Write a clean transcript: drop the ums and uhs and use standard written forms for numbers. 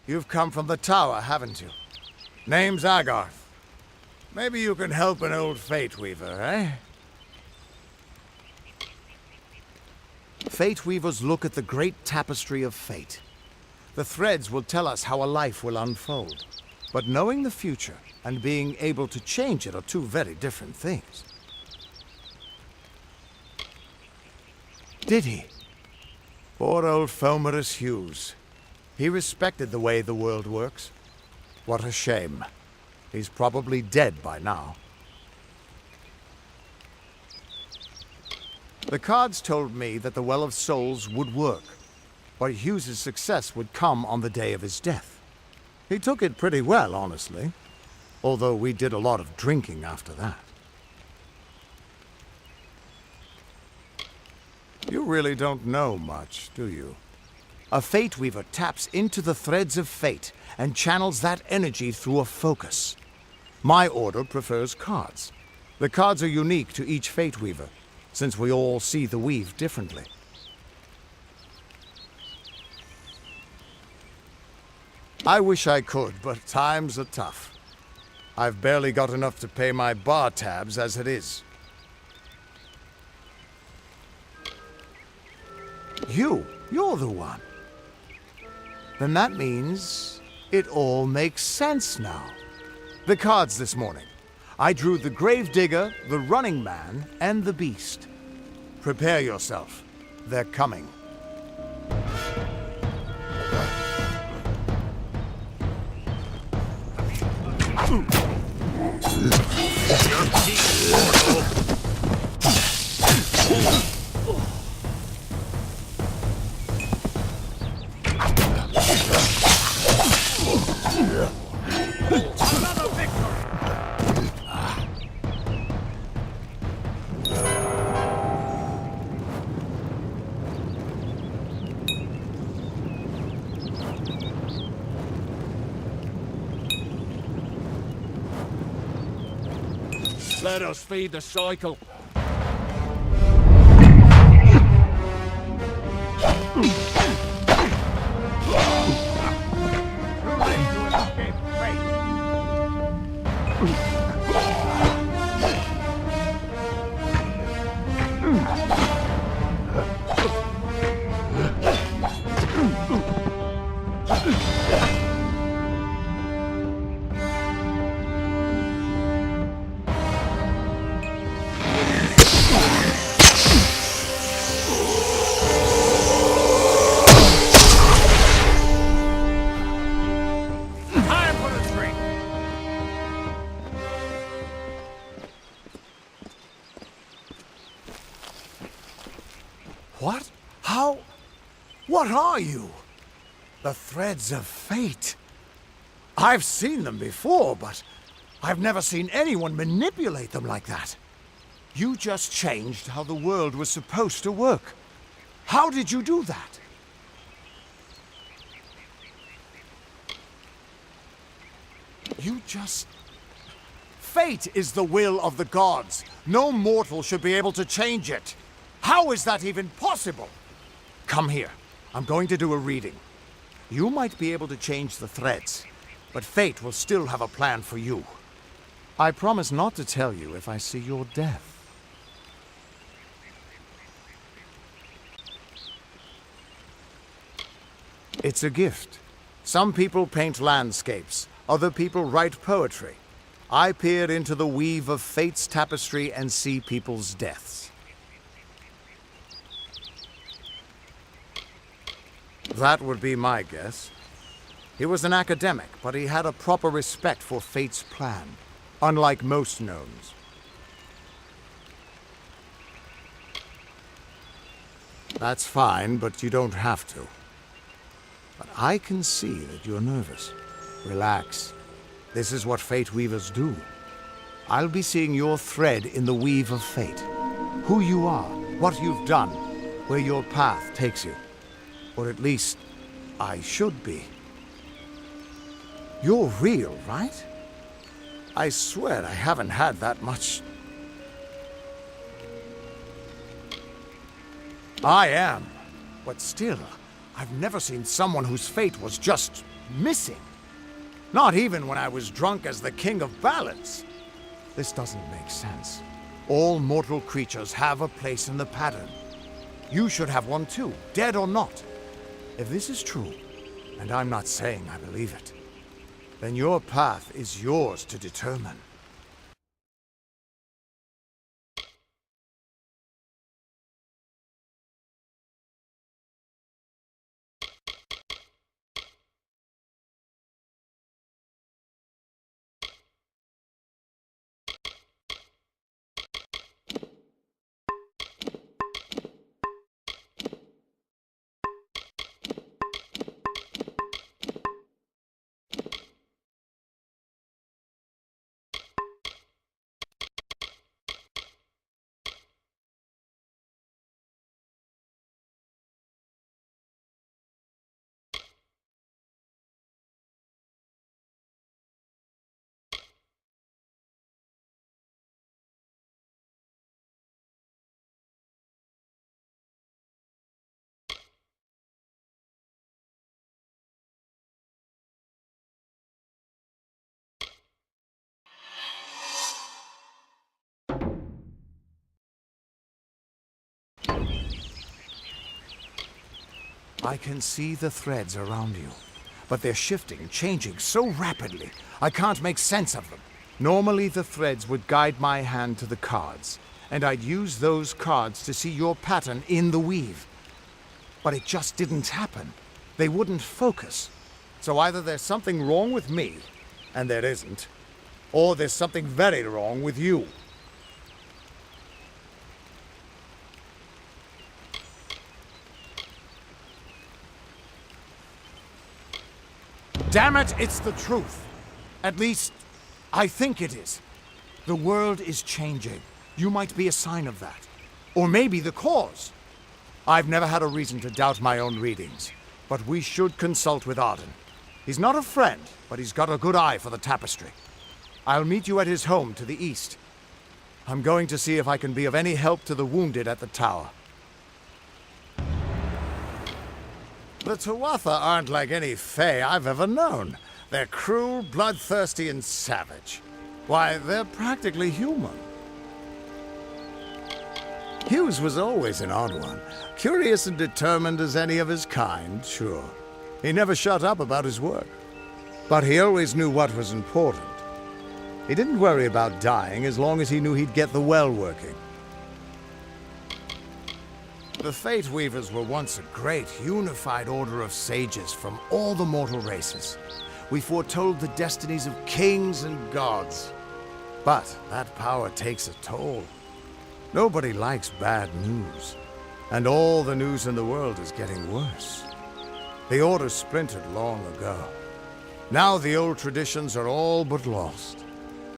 You've come from the tower, haven't you? Name's Agarth. Maybe you can help an old Fate Weaver, eh? Fate Weavers look at the great tapestry of fate. The threads will tell us how a life will unfold. But knowing the future and being able to change it are two very different things. Did he? Poor old Fomerus Hughes. He respected the way the world works. What a shame. He's probably dead by now. The cards told me that the Well of Souls would work, but Hughes's success would come on the day of his death. He took it pretty well, honestly, although we did a lot of drinking after that. You really don't know much, do you? A Fate Weaver taps into the threads of fate and channels that energy through a focus. My order prefers cards. The cards are unique to each Fate Weaver, since we all see the weave differently. I wish I could, but times are tough. I've barely got enough to pay my bar tabs as it is. You're the one. Then that means it all makes sense now. The cards this morning. I drew the Gravedigger, the Running Man, and the Beast. Prepare yourself. They're coming. Let us feed the cycle. What? How? What are you? The threads of fate. I've seen them before, but I've never seen anyone manipulate them like that. You just changed how the world was supposed to work. How did you do that? You just... Fate is the will of the gods. No mortal should be able to change it. How is that even possible? Come here. I'm going to do a reading. You might be able to change the threads, but fate will still have a plan for you. I promise not to tell you if I see your death. It's a gift. Some people paint landscapes, other people write poetry. I peer into the weave of fate's tapestry and see people's deaths. That would be my guess. He was an academic, but he had a proper respect for fate's plan, unlike most gnomes. That's fine, but you don't have to. But I can see that you're nervous. Relax. This is what Fate Weavers do. I'll be seeing your thread in the weave of fate. Who you are, what you've done, where your path takes you. Or at least, I should be. You're real, right? I swear I haven't had that much. I am. But still, I've never seen someone whose fate was just missing. Not even when I was drunk as the king of ballads. This doesn't make sense. All mortal creatures have a place in the pattern. You should have one too, dead or not. If this is true, and I'm not saying I believe it, then your path is yours to determine. I can see the threads around you, but they're shifting, changing so rapidly, I can't make sense of them. Normally the threads would guide my hand to the cards, and I'd use those cards to see your pattern in the weave. But it just didn't happen. They wouldn't focus. So either there's something wrong with me, and there isn't, or there's something very wrong with you. Damn it, it's the truth. At least, I think it is. The world is changing. You might be a sign of that. Or maybe the cause. I've never had a reason to doubt my own readings, but we should consult with Arden. He's not a friend, but he's got a good eye for the tapestry. I'll meet you at his home to the east. I'm going to see if I can be of any help to the wounded at the tower. The Tuatha aren't like any Fae I've ever known. They're cruel, bloodthirsty, and savage. Why, they're practically human. Hughes was always an odd one. Curious and determined as any of his kind, sure. He never shut up about his work. But he always knew what was important. He didn't worry about dying as long as he knew he'd get the well working. The Fate Weavers were once a great, unified order of sages from all the mortal races. We foretold the destinies of kings and gods. But that power takes a toll. Nobody likes bad news. And all the news in the world is getting worse. The Order splintered long ago. Now the old traditions are all but lost.